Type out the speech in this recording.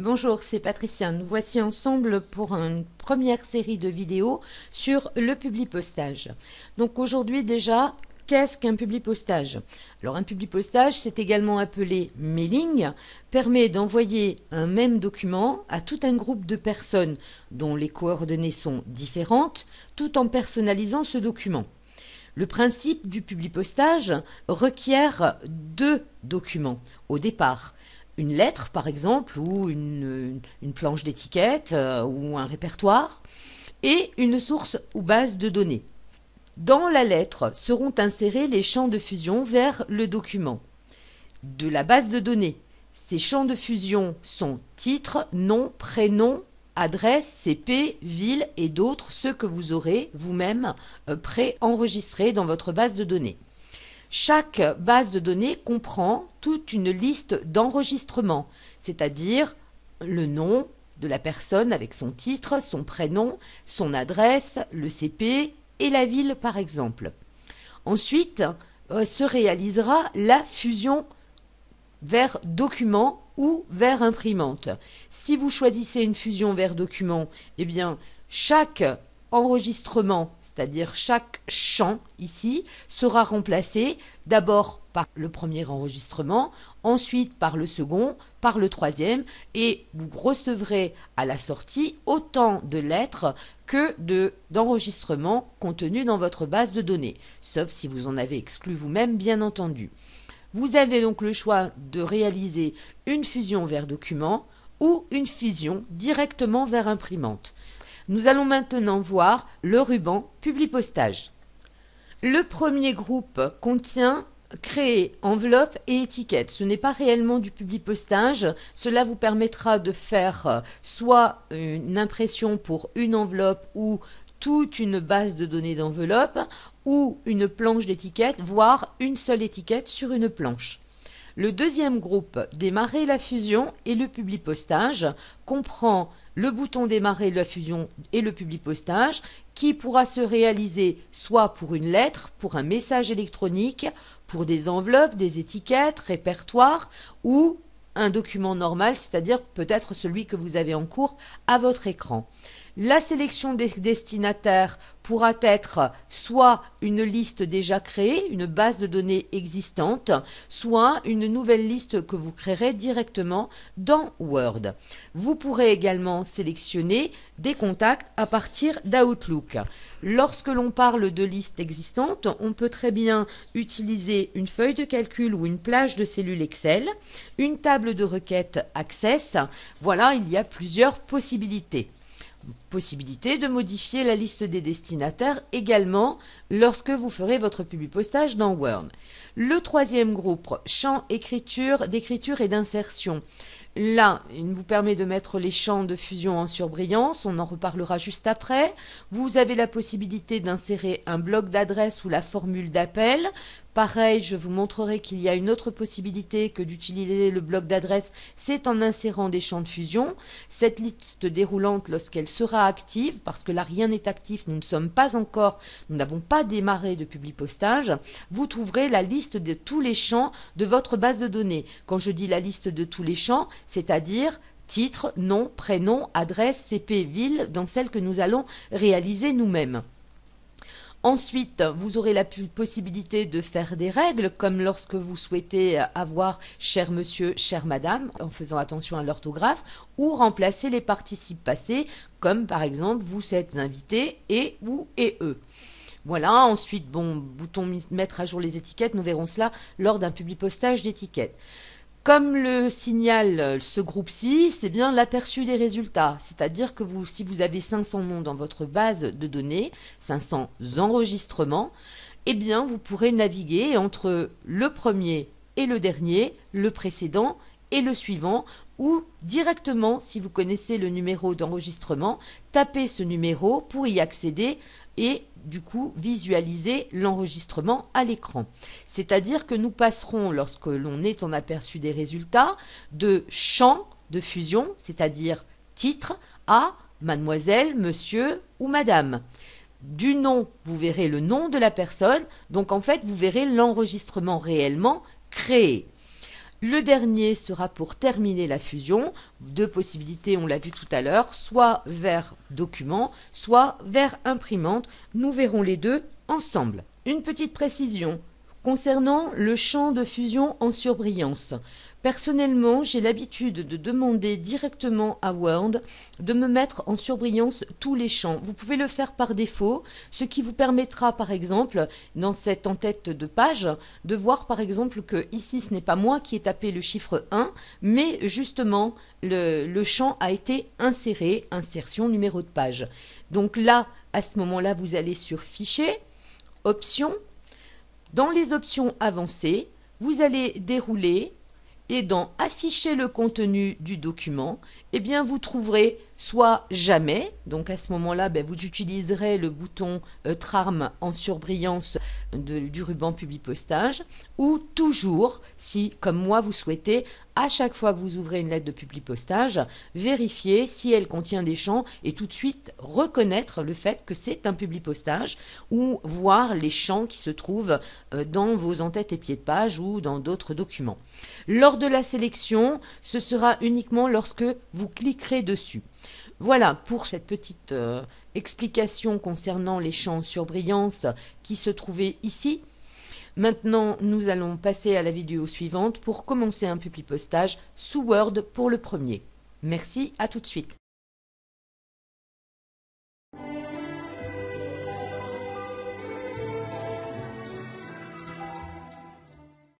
Bonjour, c'est Patricia. Nous voici ensemble pour une première série de vidéos sur le publipostage. Donc aujourd'hui déjà, qu'est-ce qu'un publipostage? Alors un publipostage, c'est également appelé mailing, permet d'envoyer un même document à tout un groupe de personnes dont les coordonnées sont différentes, tout en personnalisant ce document. Le principe du publipostage requiert deux documents au départ. Une lettre, par exemple, ou une planche d'étiquette, ou un répertoire, et une source ou base de données. Dans la lettre seront insérés les champs de fusion vers le document. De la base de données, ces champs de fusion sont titre, nom, prénom, adresse, CP, ville et d'autres, ceux que vous aurez vous-même pré-enregistrés dans votre base de données. Chaque base de données comprend toute une liste d'enregistrements, c'est-à-dire le nom de la personne avec son titre, son prénom, son adresse, le CP et la ville par exemple. Ensuite, se réalisera la fusion vers document ou vers imprimante. Si vous choisissez une fusion vers document, eh bien, chaque enregistrement, c'est-à-dire chaque champ ici, sera remplacé d'abord par le premier enregistrement, ensuite par le second, par le troisième, et vous recevrez à la sortie autant de lettres que d'enregistrements contenus dans votre base de données, sauf si vous en avez exclu vous-même, bien entendu. Vous avez donc le choix de réaliser une fusion vers document ou une fusion directement vers imprimante. Nous allons maintenant voir le ruban publipostage. Le premier groupe contient créer enveloppe et étiquette. Ce n'est pas réellement du publipostage. Cela vous permettra de faire soit une impression pour une enveloppe ou toute une base de données d'enveloppe ou une planche d'étiquette, voire une seule étiquette sur une planche. Le deuxième groupe, démarrer la fusion et le publipostage, comprend le bouton démarrer la fusion et le publipostage qui pourra se réaliser soit pour une lettre, pour un message électronique, pour des enveloppes, des étiquettes, répertoires ou un document normal, c'est-à-dire peut-être celui que vous avez en cours à votre écran. La sélection des destinataires pourra être soit une liste déjà créée, une base de données existante, soit une nouvelle liste que vous créerez directement dans Word. Vous pourrez également sélectionner des contacts à partir d'Outlook. Lorsque l'on parle de liste existante, on peut très bien utiliser une feuille de calcul ou une plage de cellules Excel, une table de requête Access. Voilà, il y a plusieurs possibilités. Possibilité de modifier la liste des destinataires également lorsque vous ferez votre publipostage dans Word. Le troisième groupe, champ d'écriture et d'insertion. Là, il vous permet de mettre les champs de fusion en surbrillance, on en reparlera juste après. Vous avez la possibilité d'insérer un bloc d'adresse ou la formule d'appel. Pareil, je vous montrerai qu'il y a une autre possibilité que d'utiliser le bloc d'adresse, c'est en insérant des champs de fusion. Cette liste déroulante, lorsqu'elle sera active, parce que là rien n'est actif, nous n'avons pas démarré de publipostage, vous trouverez la liste de tous les champs de votre base de données. Quand je dis la liste de tous les champs, c'est-à-dire titre, nom, prénom, adresse, CP, ville, dans celle que nous allons réaliser nous-mêmes. Ensuite, vous aurez la possibilité de faire des règles, comme lorsque vous souhaitez avoir cher monsieur, chère madame, en faisant attention à l'orthographe, ou remplacer les participes passés, comme par exemple vous êtes invité et ou et eux. Voilà, ensuite, bouton mettre à jour les étiquettes, nous verrons cela lors d'un publipostage d'étiquettes. Comme le signale ce groupe-ci, c'est bien l'aperçu des résultats. C'est-à-dire que si vous avez 500 noms dans votre base de données, 500 enregistrements, eh bien vous pourrez naviguer entre le premier et le dernier, le précédent et le suivant, ou directement, si vous connaissez le numéro d'enregistrement, tapez ce numéro pour y accéder et du coup visualiser l'enregistrement à l'écran. C'est-à-dire que nous passerons, lorsque l'on est en aperçu des résultats, de champ de fusion, c'est-à-dire titre, à mademoiselle, monsieur ou madame. Du nom, vous verrez le nom de la personne, donc en fait vous verrez l'enregistrement réellement créé. Le dernier sera pour terminer la fusion. Deux possibilités, on l'a vu tout à l'heure, soit vers document, soit vers imprimante. Nous verrons les deux ensemble. Une petite précision concernant le champ de fusion en surbrillance. Personnellement, j'ai l'habitude de demander directement à Word de me mettre en surbrillance tous les champs. Vous pouvez le faire par défaut, ce qui vous permettra par exemple, dans cette en-tête de page, de voir par exemple que ici ce n'est pas moi qui ai tapé le chiffre 1, mais justement le champ a été inséré, insertion numéro de page. Donc là, à ce moment-là, vous allez sur Fichier, Options. Dans les options avancées, vous allez dérouler et dans Afficher le contenu du document, eh bien vous trouverez soit Jamais, donc à ce moment-là, vous utiliserez le bouton Trarm en surbrillance du ruban Publipostage, ou Toujours, si, comme moi, vous souhaitez, à chaque fois que vous ouvrez une lettre de Publipostage, vérifier si elle contient des champs et tout de suite reconnaître le fait que c'est un Publipostage, ou voir les champs qui se trouvent dans vos en-têtes et pieds de page ou dans d'autres documents. Lors de la sélection, ce sera uniquement lorsque vous cliquerez dessus. Voilà pour cette petite explication concernant les champs en surbrillance qui se trouvaient ici. Maintenant, nous allons passer à la vidéo suivante pour commencer un Publipostage sous Word pour le premier. Merci, à tout de suite.